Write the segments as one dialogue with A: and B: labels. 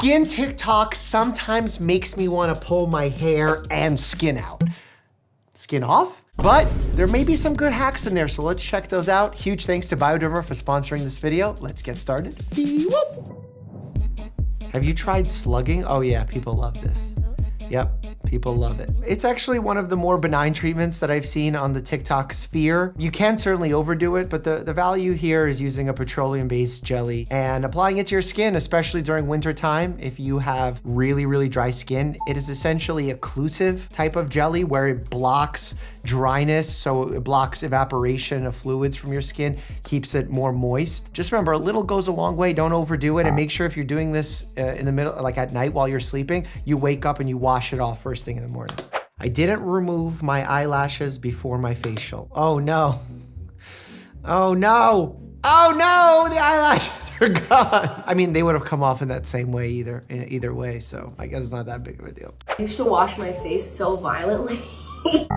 A: Skin TikTok sometimes makes me want to pull my hair and skin out. Skin off? But there may be some good hacks in there, so let's check those out. Huge thanks to Bioderma for sponsoring this video. Let's get started. Have you tried slugging? Oh yeah, people love this. Yep, people love it. It's actually one of the more benign treatments that I've seen on the TikTok sphere. You can certainly overdo it, but the value here is using a petroleum-based jelly and applying it to your skin, especially during winter time. If you have really, really dry skin, it is essentially a occlusive type of jelly where it blocks dryness, so it blocks evaporation of fluids from your skin, keeps it more moist. Just remember, a little goes a long way. Don't overdo it, and make sure if you're doing this in the middle, like at night while you're sleeping, you wake up and you wash it off first thing in the morning. I didn't remove my eyelashes before my facial. Oh no. Oh no. Oh no, the eyelashes are gone. I mean, they would have come off in that same way either way, so I guess it's not that big of a deal.
B: I used to wash my face so violently.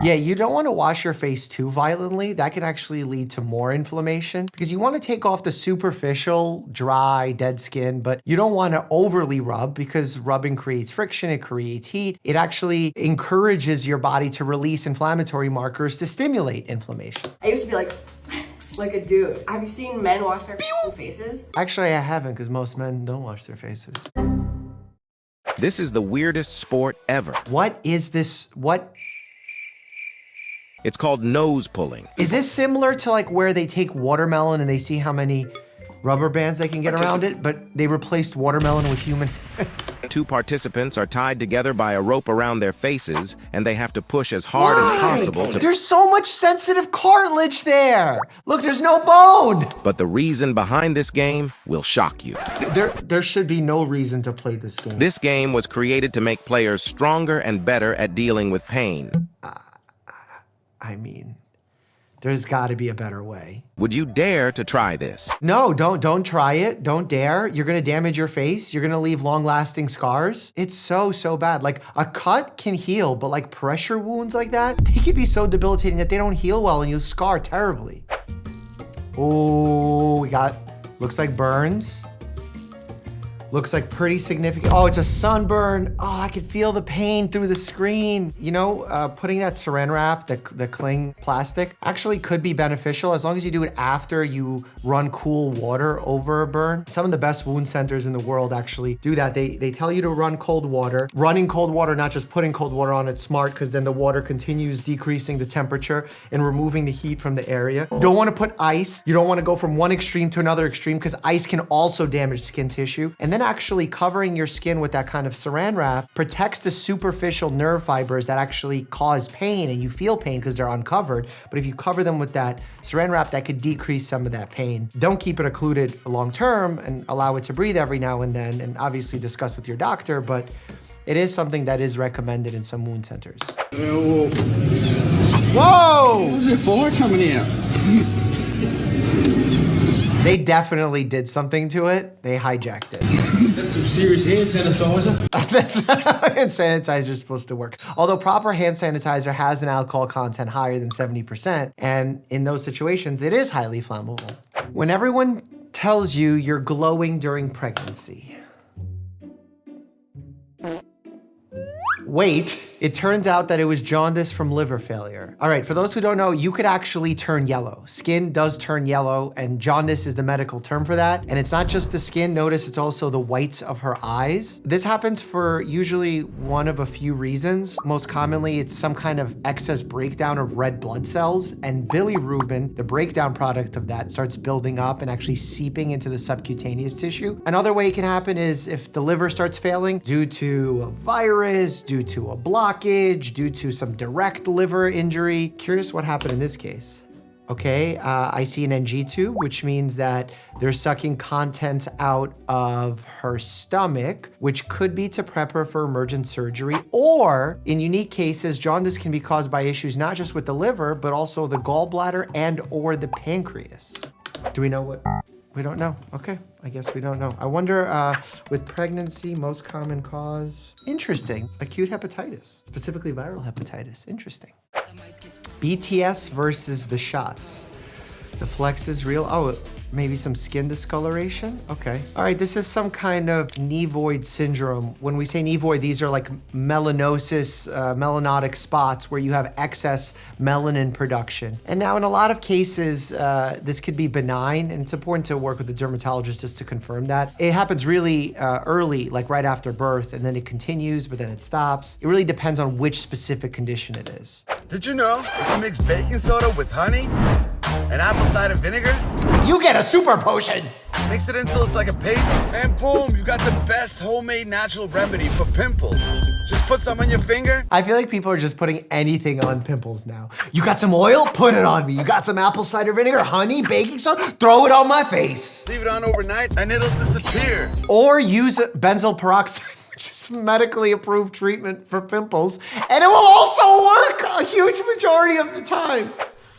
A: Yeah, you don't want to wash your face too violently. That can actually lead to more inflammation because you want to take off the superficial, dry, dead skin, but you don't want to overly rub because rubbing creates friction, it creates heat. It actually encourages your body to release inflammatory markers to stimulate inflammation.
B: I used to be like a dude. Have you seen men wash their faces?
A: Actually, I haven't because most men don't wash their faces.
C: This is the weirdest sport ever.
A: What is this? What?
C: It's called nose pulling.
A: Is this similar to like where they take watermelon and they see how many rubber bands they can get around it, but they replaced watermelon with human hands?
C: Two participants are tied together by a rope around their faces, and they have to push as hard as possible to...
A: There's so much sensitive cartilage there. Look, there's no bone.
C: But the reason behind this game will shock you.
A: There should be no reason to play this game.
C: This game was created to make players stronger and better at dealing with pain.
A: I mean, there's got to be a better way.
C: Would you dare to try this?
A: No, don't try it. Don't dare. You're going to damage your face. You're going to leave long-lasting scars. It's so bad. Like, a cut can heal, but like pressure wounds like that, they can be so debilitating that they don't heal well and you scar terribly. Oh, we got, looks like burns. Looks like pretty significant. Oh, it's a sunburn. Oh, I could feel the pain through the screen. You know, putting that saran wrap, the cling plastic, actually could be beneficial as long as you do it after you run cool water over a burn. Some of the best wound centers in the world actually do that. They tell you to run cold water. Running cold water, not just putting cold water on it, smart, because then the water continues decreasing the temperature and removing the heat from the area. You don't want to put ice. You don't want to go from one extreme to another extreme because ice can also damage skin tissue. And then actually covering your skin with that kind of saran wrap protects the superficial nerve fibers that actually cause pain, and you feel pain because they're uncovered. But if you cover them with that saran wrap, that could decrease some of that pain. Don't keep it occluded long term and allow it to breathe every now and then, and obviously discuss with your doctor, but it is something that is recommended in some wound centers.
D: Whoa!
A: Whoa!
D: What was it for coming here?
A: They definitely did something to it. They hijacked it.
D: That's some serious hand sanitizer.
A: That's not how hand sanitizer is supposed to work. Although proper hand sanitizer has an alcohol content higher than 70%, and in those situations, it is highly flammable. When everyone tells you you're glowing during pregnancy, wait, it turns out that it was jaundice from liver failure. All right, for those who don't know, you could actually turn yellow. Skin does turn yellow, and jaundice is the medical term for that. And it's not just the skin, notice it's also the whites of her eyes. This happens for usually one of a few reasons. Most commonly, it's some kind of excess breakdown of red blood cells, and bilirubin, the breakdown product of that, starts building up and actually seeping into the subcutaneous tissue. Another way it can happen is if the liver starts failing due to a virus, due to a blockage, due to some direct liver injury. Curious what happened in this case. Okay, I see an NG tube, which means that they're sucking contents out of her stomach, which could be to prep her for emergent surgery, or in unique cases, jaundice can be caused by issues not just with the liver, but also the gallbladder and or the pancreas. Do we know what? We don't know. Okay, I guess we don't know. I wonder, with pregnancy, most common cause? Interesting. Acute hepatitis, specifically viral hepatitis. Interesting. BTS versus the shots. The flex is real. Oh, Maybe some skin discoloration? Okay. All right, this is some kind of nevoid syndrome. When we say nevoid, these are like melanosis, melanotic spots where you have excess melanin production. And now in a lot of cases, this could be benign, and it's important to work with the dermatologist just to confirm that. It happens really early, like right after birth, and then it continues, but then it stops. It really depends on which specific condition it is.
E: Did you know if you mix baking soda with honey and apple cider vinegar,
A: You get a super potion!
E: mix it until it's like a paste, and boom, you got the best homemade natural remedy for pimples. Just put some on your finger.
A: I feel like people are just putting anything on pimples now. You got some oil? Put it on me. You got some apple cider vinegar, honey, baking soda? Throw it on my face.
E: Leave it on overnight and it'll disappear.
A: Or use benzoyl peroxide, which is a medically approved treatment for pimples, and it will also work a huge majority of the time.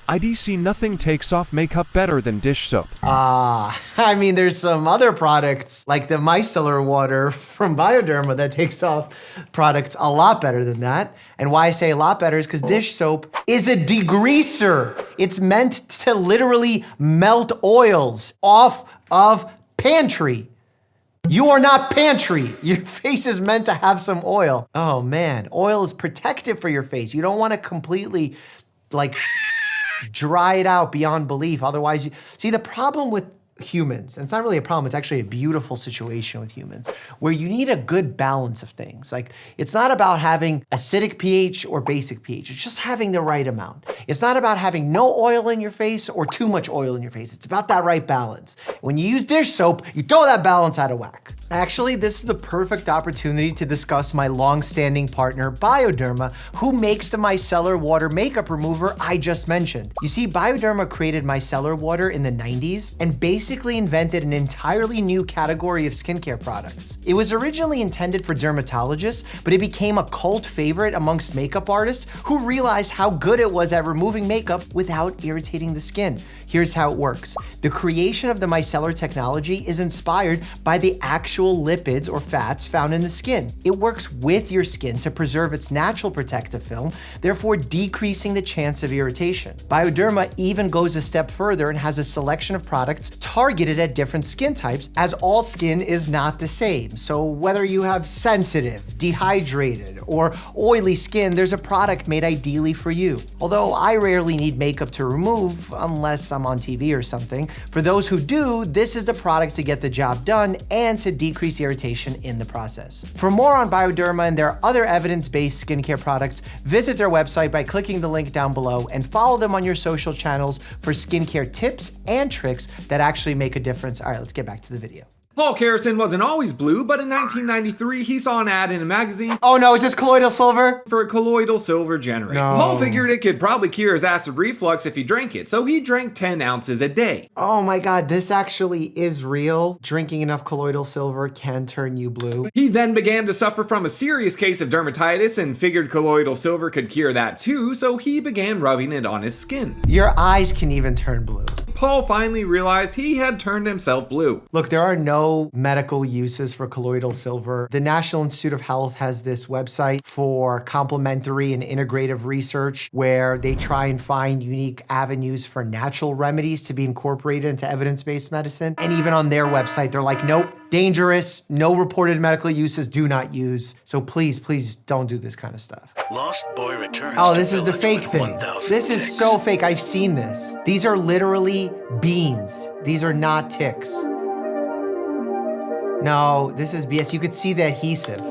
F: IDC nothing takes off makeup better than dish soap.
A: I mean, there's some other products like the micellar water from Bioderma that takes off products a lot better than that. And why I say a lot better is because dish soap is a degreaser. It's meant to literally melt oils off of pantry. You are not pantry. Your face is meant to have some oil. Oh man, oil is protective for your face. You don't want to completely like dry it out beyond belief. Otherwise, see, the problem with humans, and it's not really a problem, it's actually a beautiful situation with humans, where you need a good balance of things. Like, it's not about having acidic pH or basic pH, it's just having the right amount. It's not about having no oil in your face or too much oil in your face. It's about that right balance. When you use dish soap, you throw that balance out of whack. Actually, this is the perfect opportunity to discuss my long-standing partner, Bioderma, who makes the micellar water makeup remover I just mentioned. You see, Bioderma created micellar water in the 90s and basically invented an entirely new category of skincare products. It was originally intended for dermatologists, but it became a cult favorite amongst makeup artists who realized how good it was at removing makeup without irritating the skin. Here's how it works. The creation of the micellar technology is inspired by the actual lipids or fats found in the skin. It works with your skin to preserve its natural protective film, therefore decreasing the chance of irritation. Bioderma even goes a step further and has a selection of products targeted at different skin types, as all skin is not the same. So whether you have sensitive, dehydrated, or oily skin, there's a product made ideally for you. Although I rarely need makeup to remove, unless I'm on TV or something, for those who do, this is the product to get the job done and to decrease irritation in the process. For more on Bioderma and their other evidence-based skincare products, visit their website by clicking the link down below and follow them on your social channels for skincare tips and tricks that actually make a difference. All right, let's get back to the video.
G: Paul Kerrison wasn't always blue, but in 1993, he saw an ad in a magazine
A: Oh no, is this colloidal silver?
G: for a colloidal silver generator.
A: No.
G: Paul figured it could probably cure his acid reflux if he drank it, so he drank 10 ounces a day.
A: Oh my God, this actually is real. Drinking enough colloidal silver can turn you blue.
G: He then began to suffer from a serious case of dermatitis and figured colloidal silver could cure that too, so he began rubbing it on his skin.
A: Your eyes can even turn blue.
G: Paul finally realized he had turned himself blue.
A: Look, there are no medical uses for colloidal silver. The National Institute of Health has this website for complementary and integrative research where they try and find unique avenues for natural remedies to be incorporated into evidence-based medicine. And even on their website, they're like, nope, dangerous, no reported medical uses, do not use. So please, please don't do this kind of stuff.
H: Lost boy returns.
A: Oh,
H: to
A: this is the
H: village
A: fake
H: with
A: thing.
H: 1,000
A: This is
H: ticks.
A: so fake. I've seen this. These are literally beans. These are not ticks. No, this is BS. You could see the adhesive.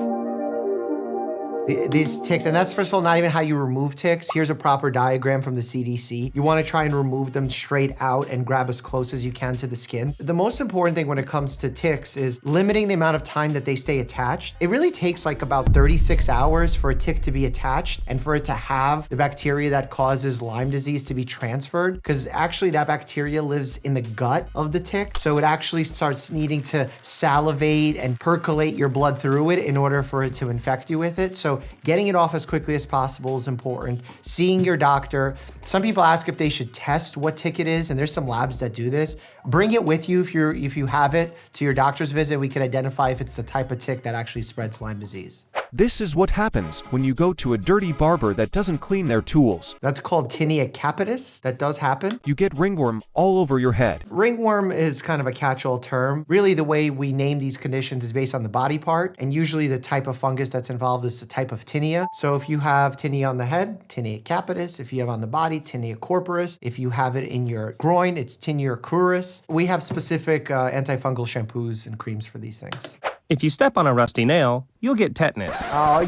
A: These ticks, and that's first of all not even how you remove ticks. Here's a proper diagram from the CDC. You want to try and remove them straight out and grab as close as you can to the skin. The most important thing when it comes to ticks is limiting the amount of time that they stay attached. It really takes like about 36 hours for a tick to be attached and for it to have the bacteria that causes Lyme disease to be transferred, because actually that bacteria lives in the gut of the tick. So it actually starts needing to salivate and percolate your blood through it in order for it to infect you with it. So getting it off as quickly as possible is important. Seeing your doctor. Some people ask if they should test what tick it is, and there's some labs that do this. Bring it with you if you have it to your doctor's visit. We can identify if it's the type of tick that actually spreads Lyme disease.
F: This is what happens when you go to a dirty barber that doesn't clean their tools.
A: That's called tinea capitis. That does happen.
F: You get ringworm all over your head.
A: Ringworm is kind of a catch-all term. Really, the way we name these conditions is based on the body part, and usually the type of fungus that's involved is the type of tinea. So if you have tinea on the head, tinea capitis. If you have on the body, tinea corporis. If you have it in your groin, it's tinea cruris. We have specific antifungal shampoos and creams for these things.
H: If you step on a rusty nail, you'll get tetanus.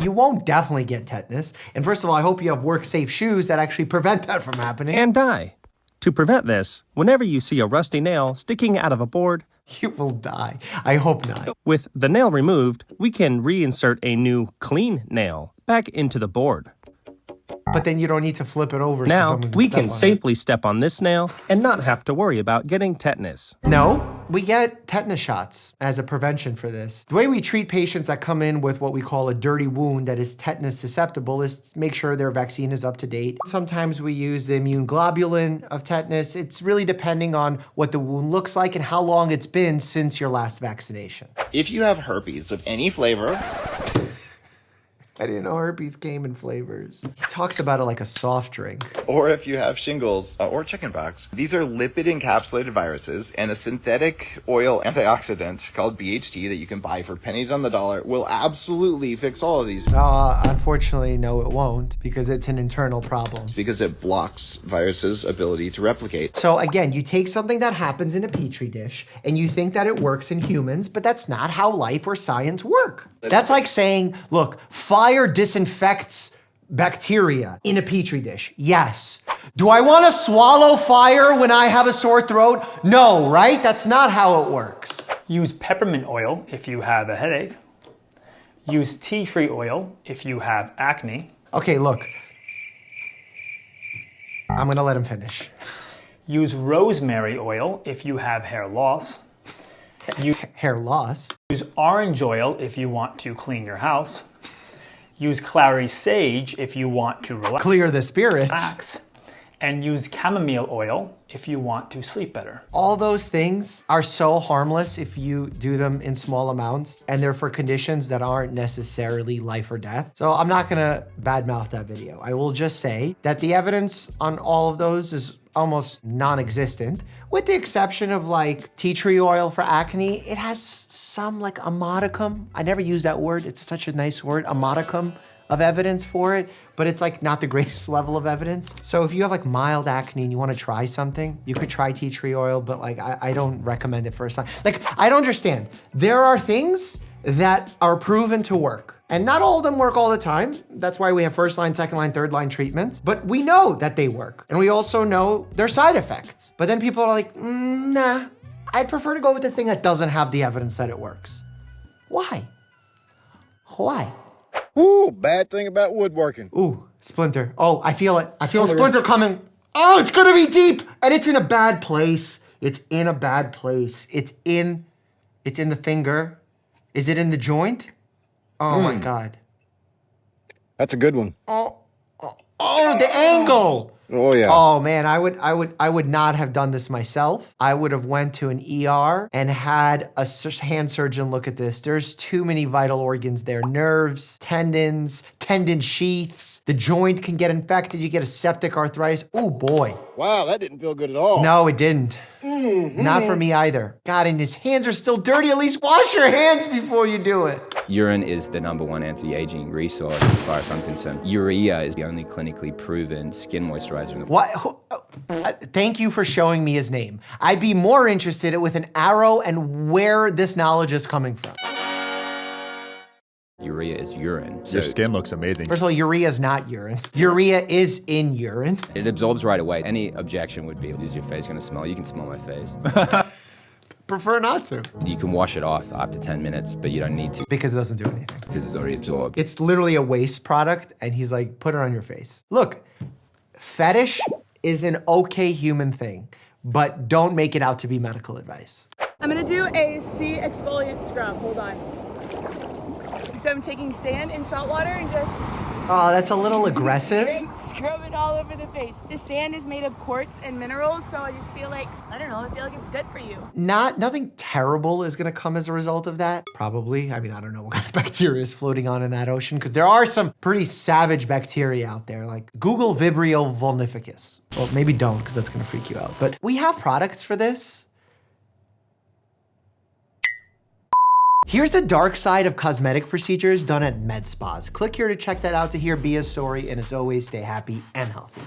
A: You won't definitely get tetanus. And first of all, I hope you have work-safe shoes that actually prevent that from happening.
H: And die. To prevent this, whenever you see a rusty nail sticking out of a board,
A: you will die. I hope not.
H: With the nail removed, we can reinsert a new clean nail back into the board.
A: But then you don't need to flip it over.
H: Now,
A: so
H: we can safely step on this nail and not have to worry about getting tetanus.
A: No, we get tetanus shots as a prevention for this. The way we treat patients that come in with what we call a dirty wound that is tetanus susceptible is to make sure their vaccine is up to date. Sometimes we use the immune globulin of tetanus. It's really depending on what the wound looks like and how long it's been since your last vaccination.
I: If you have herpes of any flavor,
A: I didn't know herpes came in flavors. He talks about it like a soft drink.
I: or if you have shingles or chickenpox, these are lipid-encapsulated viruses, and a synthetic oil antioxidant called BHT that you can buy for pennies on the dollar will absolutely fix all of these.
A: Unfortunately, no, it won't, because it's an internal problem.
I: Because it blocks viruses' ability to replicate.
A: So again, you take something that happens in a petri dish and you think that it works in humans, but that's not how life or science work. That's like saying, look, fire disinfects bacteria in a petri dish. Yes. Do I want to swallow fire when I have a sore throat? No, right? That's not how it works.
J: Use peppermint oil if you have a headache. Use tea tree oil if you have acne.
A: Okay, look. I'm gonna let him finish.
J: Use rosemary oil if you have hair loss.
A: Hair loss?
J: Use orange oil if you want to clean your house. Use clary sage if you want to relax.
A: Clear the spirits.
J: And use chamomile oil if you want to sleep better.
A: All those things are so harmless if you do them in small amounts, and they're for conditions that aren't necessarily life or death. So I'm not gonna badmouth that video. I will just say that the evidence on all of those is almost non-existent, with the exception of like tea tree oil for acne. It has some like a modicum. I never use that word. It's such a nice word, a modicum of evidence for it, but it's like not the greatest level of evidence. So if you have like mild acne and you want to try something, you could try tea tree oil, but like I don't recommend it first time. Like, I don't understand. There are things that are proven to work, and not all of them work all the time. That's why we have first line, second line, third line treatments, but we know that they work, and we also know their side effects. But then people are like, nah, I'd prefer to go with the thing that doesn't have the evidence that it works. Why? Why?
I: Ooh, bad thing about woodworking.
A: Ooh, splinter. Oh, I feel it. I feel a splinter coming. Oh, it's gonna be deep, and it's in a bad place. It's in a bad place. It's in the finger. Is it in the joint? Oh my God.
I: That's a good one.
A: Oh, the angle.
I: Oh yeah.
A: Oh man, I would not have done this myself. I would have went to an ER and had a hand surgeon look at this. There's too many vital organs there. Nerves, tendons, tendon sheaths. The joint can get infected. You get a septic arthritis. Oh boy.
I: Wow, that didn't feel good at all.
A: No, it didn't. Not for me either. God, and his hands are still dirty. At least wash your hands before you do it.
K: Urine is the #1 anti-aging resource as far as I'm concerned. Urea is the only clinically proven skin moisturizer in the world.
A: What? Thank you for showing me his name. I'd be more interested with an arrow and where this knowledge is coming from.
K: Urea is urine.
L: Your skin looks amazing.
A: First of all, urea is not urine. Urea is in urine.
K: It absorbs right away. Any objection would be, is your face gonna smell? You can smell my face.
A: Prefer not to.
K: You can wash it off after 10 minutes, but you don't need to.
A: Because it doesn't do anything.
K: Because it's already absorbed.
A: It's literally a waste product, and he's like, put it on your face. Look, fetish is an okay human thing, but don't make it out to be medical advice.
M: I'm gonna do a sea exfoliant scrub, hold on. So I'm taking sand and salt water and just
A: Oh, that's a little aggressive.
L: Scrub it all over the face. The sand is made of quartz and minerals, so I just feel like, I don't know, I feel like it's good for you.
A: Nothing terrible is gonna come as a result of that, probably. I mean, I don't know what kind of bacteria is floating on in that ocean, because there are some pretty savage bacteria out there, like Google Vibrio vulnificus. Well, maybe don't, because that's gonna freak you out. But we have products for this. Here's the dark side of cosmetic procedures done at med spas. Click here to check that out to hear Bia's story, and as always, stay happy and healthy.